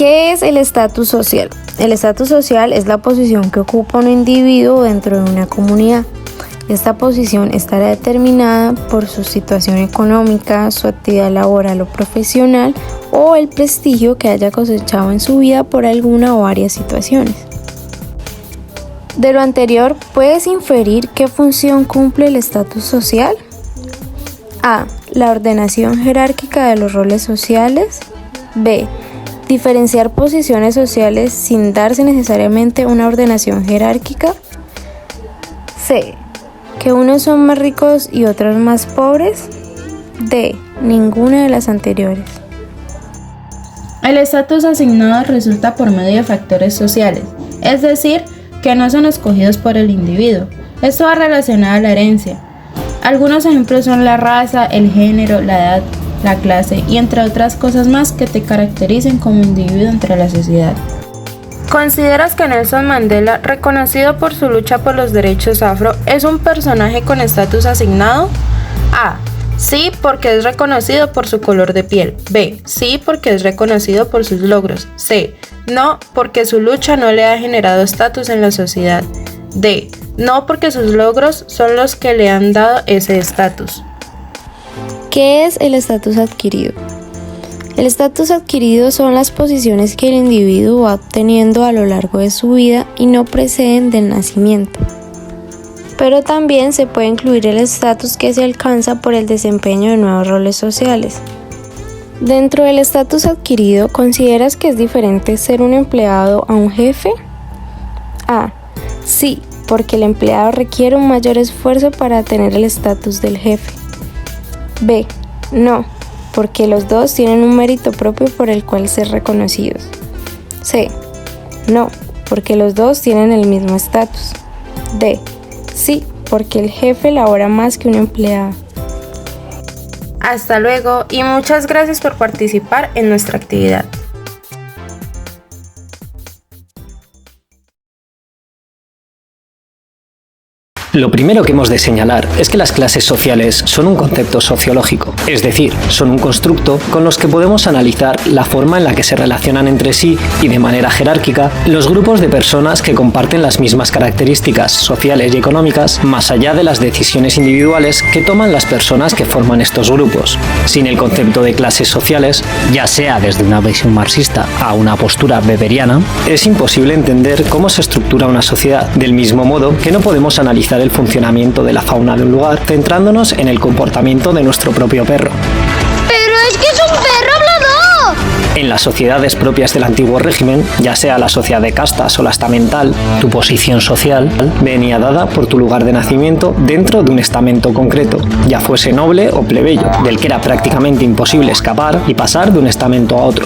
¿Qué es el estatus social? El estatus social es la posición que ocupa un individuo dentro de una comunidad. Esta posición estará determinada por su situación económica, su actividad laboral o profesional o el prestigio que haya cosechado en su vida por alguna o varias situaciones. De lo anterior, ¿puedes inferir qué función cumple el estatus social? A. La ordenación jerárquica de los roles sociales. B. Diferenciar posiciones sociales sin darse necesariamente una ordenación jerárquica. C. Que unos son más ricos y otros más pobres. D. Ninguna de las anteriores. El estatus asignado resulta por medio de factores sociales, es decir, que no son escogidos por el individuo. Esto va relacionado a la herencia. Algunos ejemplos son la raza, el género, la edad, la clase y entre otras cosas más que te caractericen como individuo entre la sociedad. ¿Consideras que Nelson Mandela, reconocido por su lucha por los derechos afro, es un personaje con estatus asignado? A. Sí, porque es reconocido por su color de piel. B. Sí, porque es reconocido por sus logros. C. No, porque su lucha no le ha generado estatus en la sociedad. D. No, porque sus logros son los que le han dado ese estatus. ¿Qué es el estatus adquirido? El estatus adquirido son las posiciones que el individuo va obteniendo a lo largo de su vida y no preceden del nacimiento. Pero también se puede incluir el estatus que se alcanza por el desempeño de nuevos roles sociales. Dentro del estatus adquirido, ¿consideras que es diferente ser un empleado a un jefe? A. Sí, porque el empleado requiere un mayor esfuerzo para tener el estatus del jefe. B. No, porque los dos tienen un mérito propio por el cual ser reconocidos. C. No, porque los dos tienen el mismo estatus. D. Sí, porque el jefe labora más que un empleado. Hasta luego y muchas gracias por participar en nuestra actividad. Lo primero que hemos de señalar es que las clases sociales son un concepto sociológico, es decir, son un constructo con los que podemos analizar la forma en la que se relacionan entre sí y de manera jerárquica los grupos de personas que comparten las mismas características sociales y económicas más allá de las decisiones individuales que toman las personas que forman estos grupos. Sin el concepto de clases sociales, ya sea desde una visión marxista a una postura weberiana, es imposible entender cómo se estructura una sociedad, del mismo modo que no podemos analizar el funcionamiento de la fauna de un lugar centrándonos en el comportamiento de nuestro propio perro. ¡Pero es que es un perro hablador! En las sociedades propias del antiguo régimen, ya sea la sociedad de castas o la estamental, tu posición social venía dada por tu lugar de nacimiento dentro de un estamento concreto, ya fuese noble o plebeyo, del que era prácticamente imposible escapar y pasar de un estamento a otro.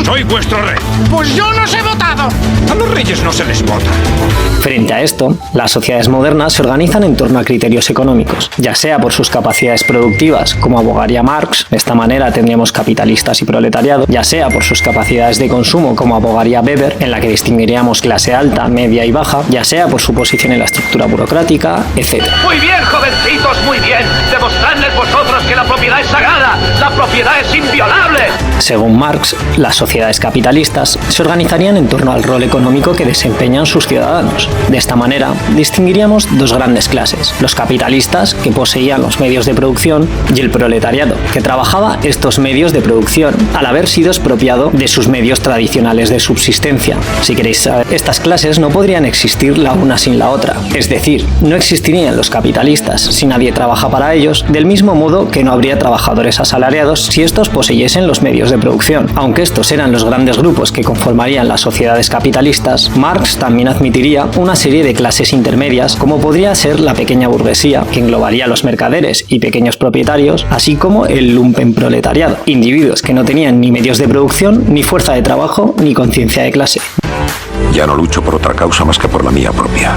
¡Soy vuestro rey! ¡Pues yo no os he votado! A los reyes no se les vota. Frente a esto, las sociedades modernas se organizan en torno a criterios económicos, ya sea por sus capacidades productivas, como abogaría Marx, de esta manera tendríamos capitalistas y proletariado, ya sea por sus capacidades de consumo, como abogaría Weber, en la que distinguiríamos clase alta, media y baja, ya sea por su posición en la estructura burocrática, etc. Muy bien, jovencitos, muy bien. Demostradles vosotros que la propiedad es sagrada, la propiedad es inviolable. Según Marx, las sociedades capitalistas se organizarían en torno al rol económico que desempeñan sus ciudadanos. De esta manera, distinguiríamos dos grandes clases: los capitalistas, que poseían los medios de producción, y el proletariado, que trabajaba estos medios de producción, al haber sido expropiado de sus medios tradicionales de subsistencia. Si queréis saber, estas clases no podrían existir la una sin la otra, es decir, no existirían los capitalistas si nadie trabaja para ellos, del mismo modo que no habría trabajadores asalariados si estos poseyesen los medios de producción. Aunque estos eran los grandes grupos que conformarían las sociedades capitalistas, Marx también admitiría una serie de clases intermedias, como podría ser la pequeña burguesía, que englobaría a los mercaderes y pequeños propietarios, así como el lumpenproletariado, individuos que no tenían ni medios de producción, ni fuerza de trabajo, ni conciencia de clase. Ya no lucho por otra causa más que por la mía propia,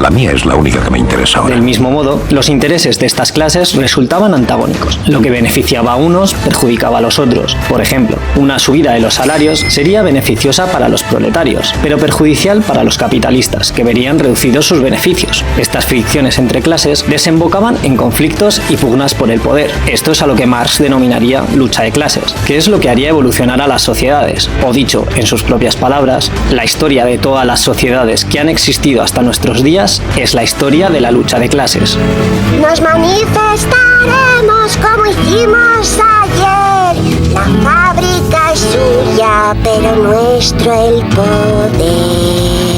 La mía es la única que me interesa ahora. Del mismo modo, los intereses de estas clases resultaban antagónicos. Lo que beneficiaba a unos perjudicaba a los otros. Por ejemplo, una subida de los salarios sería beneficiosa para los proletarios, pero perjudicial para los capitalistas, que verían reducidos sus beneficios. Estas fricciones entre clases desembocaban en conflictos y pugnas por el poder. Esto es a lo que Marx denominaría lucha de clases, que es lo que haría evolucionar a las sociedades, o dicho en sus propias palabras, la historia de todas las sociedades que han existido hasta nuestros días es la historia de la lucha de clases. Nos manifestaremos como hicimos ayer. La fábrica es suya, pero nuestro el poder.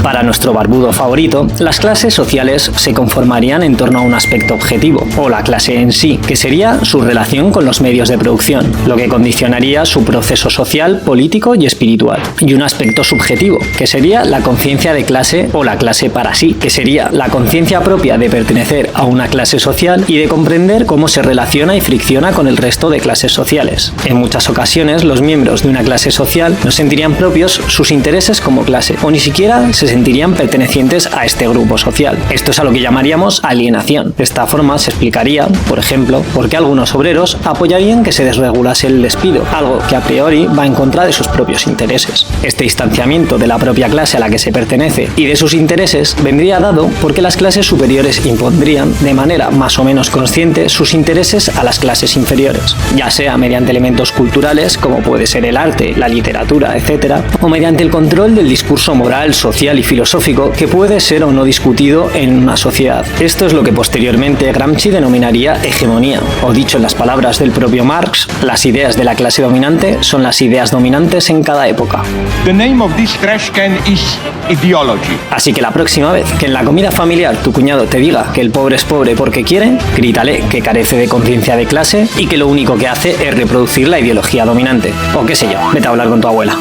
Para nuestro barbudo favorito, las clases sociales se conformarían en torno a un aspecto objetivo, o la clase en sí, que sería su relación con los medios de producción, lo que condicionaría su proceso social, político y espiritual. Y un aspecto subjetivo, que sería la conciencia de clase o la clase para sí, que sería la conciencia propia de pertenecer a una clase social y de comprender cómo se relaciona y fricciona con el resto de clases sociales. En muchas ocasiones, los miembros de una clase social no sentirían propios sus intereses como clase, o ni siquiera se sentirían pertenecientes a este grupo social. Esto es a lo que llamaríamos alienación. De esta forma se explicaría, por ejemplo, por qué algunos obreros apoyarían que se desregulase el despido, algo que a priori va en contra de sus propios intereses. Este distanciamiento de la propia clase a la que se pertenece y de sus intereses vendría dado porque las clases superiores impondrían, de manera más o menos consciente, sus intereses a las clases inferiores, ya sea mediante elementos culturales, como puede ser el arte, la literatura, etc., o mediante el control del discurso moral, social y filosófico que puede ser o no discutido en una sociedad. Esto es lo que posteriormente Gramsci denominaría hegemonía, o dicho en las palabras del propio Marx, las ideas de la clase dominante son las ideas dominantes en cada época. The name of this trash can is ideology. Así que la próxima vez que en la comida familiar tu cuñado te diga que el pobre es pobre porque quiere, grítale que carece de conciencia de clase y que lo único que hace es reproducir la ideología dominante. O qué sé yo, vete a hablar con tu abuela.